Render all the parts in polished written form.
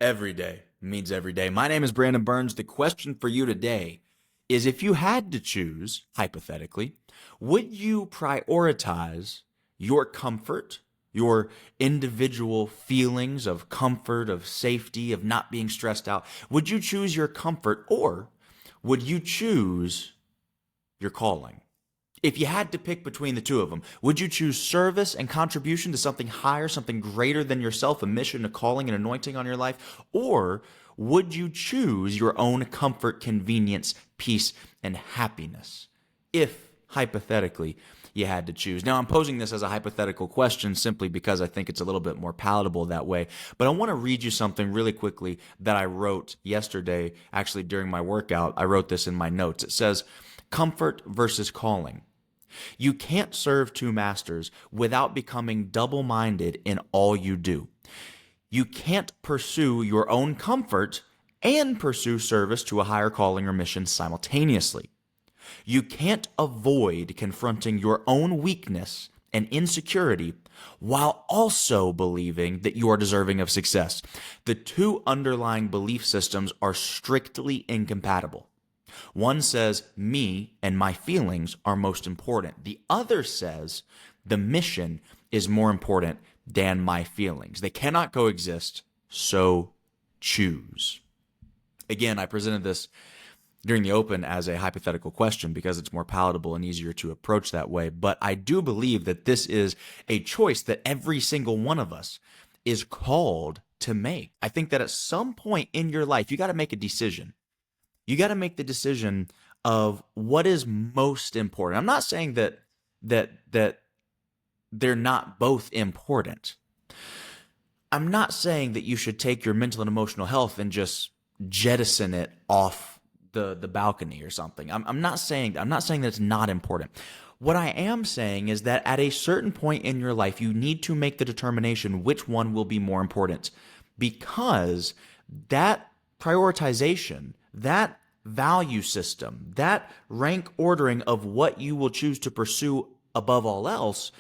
Every day means every day. My name is Brandon Burns. The question for you today is if you had to choose, hypothetically, would you prioritize your comfort, your individual feelings of comfort, of safety, of not being stressed out? Would you choose your comfort or would you choose your calling? If you had to pick between the two of them, would you choose service and contribution to something higher, something greater than yourself, a mission, a calling, an anointing on your life? Or would you choose your own comfort, convenience, peace, and happiness? If, hypothetically, you had to choose. Now, I'm posing this as a hypothetical question simply because I think it's a little bit more palatable that way. But I want to read you something really quickly that I wrote yesterday, actually during my workout. I wrote this in my notes. It says, comfort versus calling. You can't serve two masters without becoming double minded in all you do. You can't pursue your own comfort and pursue service to a higher calling or mission simultaneously. You can't avoid confronting your own weakness and insecurity while also believing that you are deserving of success. The two underlying belief systems are strictly incompatible. One says, me and my feelings are most important. The other says, the mission is more important than my feelings. They cannot coexist, so choose. Again, I presented this during the open as a hypothetical question because it's more palatable and easier to approach that way. But I do believe that this is a choice that every single one of us is called to make. I think that at some point in your life, you got to make a decision. You got to make the decision of what is most important. I'm not saying that they're not both important. I'm not saying that you should take your mental and emotional health and just jettison it off the balcony or something. I'm not saying that it's not important. What I am saying is that at a certain point in your life, you need to make the determination which one will be more important, because that prioritization, that value system, that rank ordering of what you will choose to pursue above all else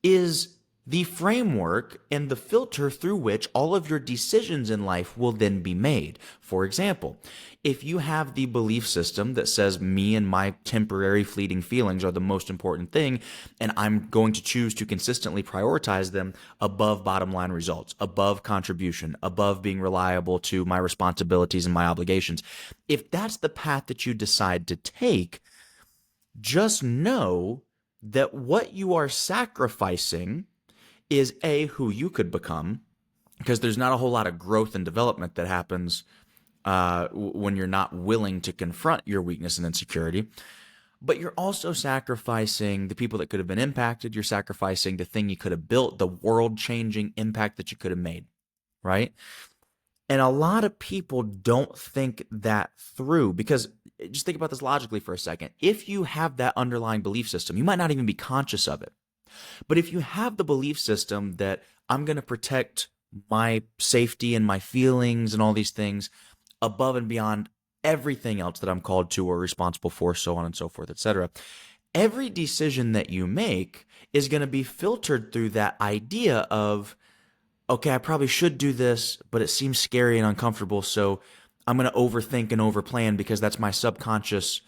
is the framework and the filter through which all of your decisions in life will then be made. For example, if you have the belief system that says me and my temporary fleeting feelings are the most important thing, and I'm going to choose to consistently prioritize them above bottom line results, above contribution, above being reliable to my responsibilities and my obligations, if that's the path that you decide to take, just know that what you are sacrificing is A, who you could become, because there's not a whole lot of growth and development that happens when you're not willing to confront your weakness and insecurity. But you're also sacrificing the people that could have been impacted. You're sacrificing the thing you could have built, the world-changing impact that you could have made, right? And a lot of people don't think that through, because just think about this logically for a second. If you have that underlying belief system, you might not even be conscious of it. But if you have the belief system that I'm going to protect my safety and my feelings and all these things above and beyond everything else that I'm called to or responsible for, so on and so forth, etc., every decision that you make is going to be filtered through that idea of, okay, I probably should do this, but it seems scary and uncomfortable, so I'm going to overthink and overplan because that's my subconscious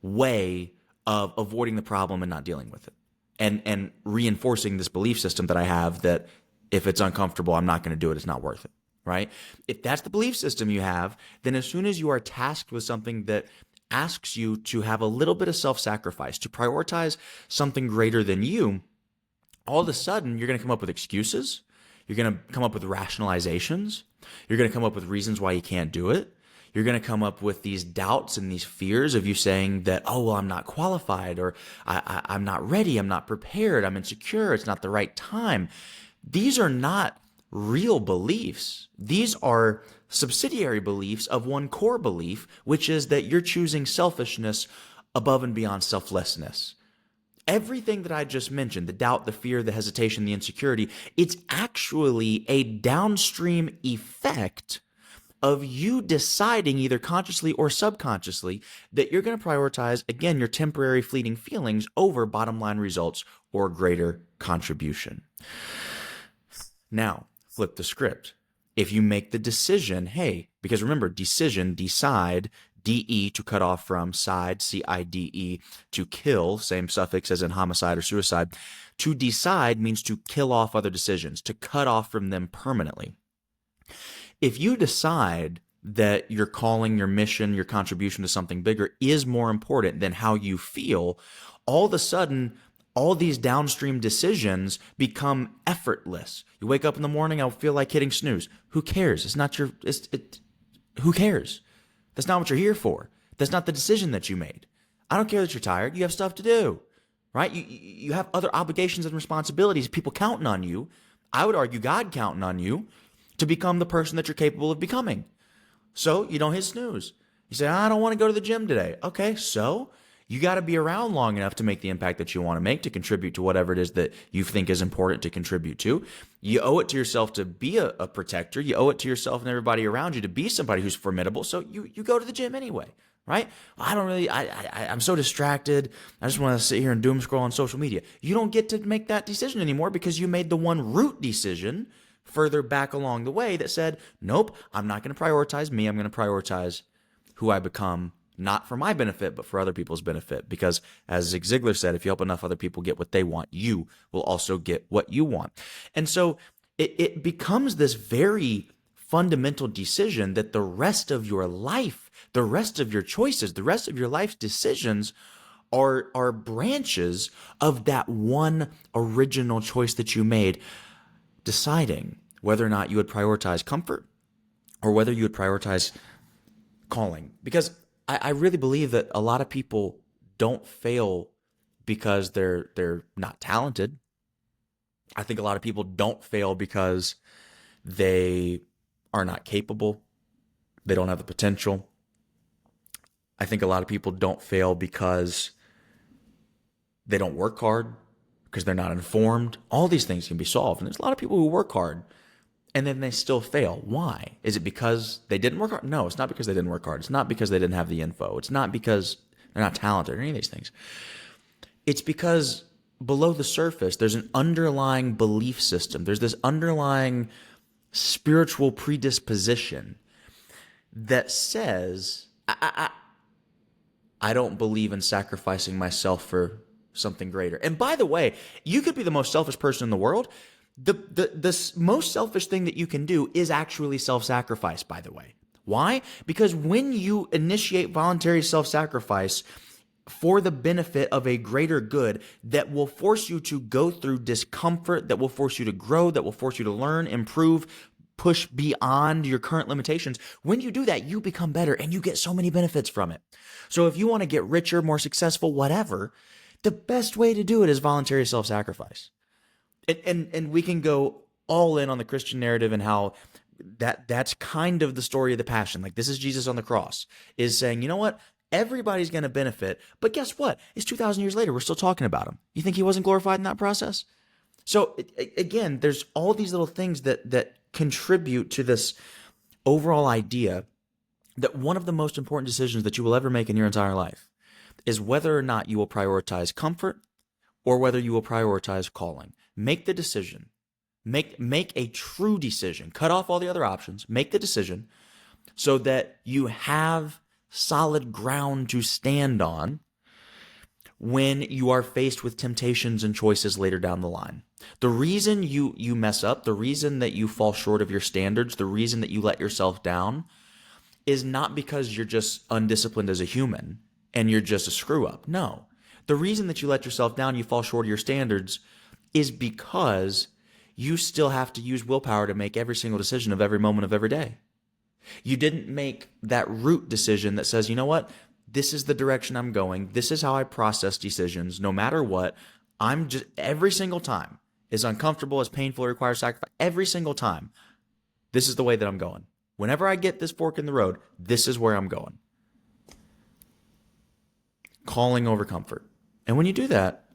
way of avoiding the problem and not dealing with it. And reinforcing this belief system that I have that if it's uncomfortable, I'm not going to do it. It's not worth it, right? If that's the belief system you have, then as soon as you are tasked with something that asks you to have a little bit of self-sacrifice, to prioritize something greater than you, all of a sudden you're going to come up with excuses. You're going to come up with rationalizations. You're going to come up with reasons why you can't do it. You're going to come up with these doubts and these fears of you saying that, oh, well, I'm not qualified, or I'm not ready, I'm not prepared, I'm insecure, it's not the right time. These are not real beliefs. These are subsidiary beliefs of one core belief, which is that you're choosing selfishness above and beyond selflessness. Everything that I just mentioned, the doubt, the fear, the hesitation, the insecurity, it's actually a downstream effect of you deciding either consciously or subconsciously that you're going to prioritize, again, your temporary fleeting feelings over bottom line results or greater contribution. Now, flip the script. If you make the decision, hey, because remember, decision, decide, DE to cut off from, side, CIDE to kill, same suffix as in homicide or suicide. To decide means to kill off other decisions, to cut off from them permanently. If you decide that your calling, your mission, your contribution to something bigger is more important than how you feel, all of a sudden, all these downstream decisions become effortless. You wake up in the morning, I feel like hitting snooze. Who cares? It's not your, who cares? That's not what you're here for. That's not the decision that you made. I don't care that you're tired. You have stuff to do, right? You have other obligations and responsibilities, people counting on you. I would argue God counting on you to become the person that you're capable of becoming. So you don't hit snooze. You say, I don't want to go to the gym today. Okay, so you got to be around long enough to make the impact that you want to make, to contribute to whatever it is that you think is important to contribute to. You owe it to yourself to be a protector. You owe it to yourself and everybody around you to be somebody who's formidable. So you go to the gym anyway, right? I'm so distracted. I just want to sit here and doom scroll on social media. You don't get to make that decision anymore because you made the one root decision further back along the way that said, nope, I'm not going to prioritize me. I'm going to prioritize who I become, not for my benefit, but for other people's benefit. Because as Zig Ziglar said, if you help enough other people get what they want, you will also get what you want. And so it becomes this very fundamental decision that the rest of your life, the rest of your choices, the rest of your life's decisions are branches of that one original choice that you made, deciding whether or not you would prioritize comfort or whether you would prioritize calling. Because I really believe that a lot of people don't fail because they're not talented. I think a lot of people don't fail because they are not capable. They don't have the potential. I think a lot of people don't fail because they don't work hard, because they're not informed. All these things can be solved. And there's a lot of people who work hard and then they still fail. Why? Is it because they didn't work hard? No, it's not because they didn't work hard. It's not because they didn't have the info. It's not because they're not talented or any of these things. It's because below the surface, there's an underlying belief system. There's this underlying spiritual predisposition that says, I don't believe in sacrificing myself for something greater. And by the way, you could be the most selfish person in the world. The most selfish thing that you can do is actually self-sacrifice, by the way. Why? Because when you initiate voluntary self-sacrifice for the benefit of a greater good that will force you to go through discomfort, that will force you to grow, that will force you to learn, improve, push beyond your current limitations, when you do that, you become better and you get so many benefits from it. So if you want to get richer, more successful, whatever, the best way to do it is voluntary self-sacrifice. And we can go all in on the Christian narrative and how that's kind of the story of the passion. Like, this is Jesus on the cross, is saying, you know what? Everybody's going to benefit. But guess what? It's 2,000 years later. We're still talking about him. You think he wasn't glorified in that process? So again, there's all these little things that contribute to this overall idea that one of the most important decisions that you will ever make in your entire life is whether or not you will prioritize comfort or whether you will prioritize calling. Make the decision. Make a true decision. Cut off all the other options. Make the decision so that you have solid ground to stand on when you are faced with temptations and choices later down the line. The reason you mess up, the reason that you fall short of your standards, the reason that you let yourself down is not because you're just undisciplined as a human and you're just a screw up. No. The reason that you let yourself down, you fall short of your standards, is because you still have to use willpower to make every single decision of every moment of every day. You didn't make that root decision that says, you know what? This is the direction I'm going. This is how I process decisions. No matter what, I'm just, every single time, as uncomfortable, as painful, it requires sacrifice, every single time, this is the way that I'm going. Whenever I get this fork in the road, this is where I'm going. Calling over comfort. And when you do that,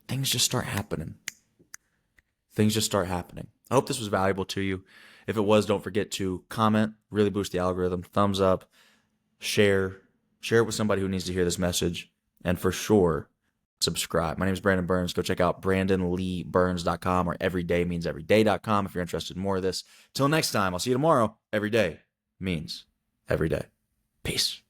things just start happening. Things just start happening. I hope this was valuable to you. If it was, don't forget to comment, really boost the algorithm, thumbs up, share it with somebody who needs to hear this message, and for sure, subscribe. My name is Brandon Burns. Go check out brandonleeburns.com or everydaymeanseveryday.com if you're interested in more of this. Till next time, I'll see you tomorrow. Every day means every day. Peace.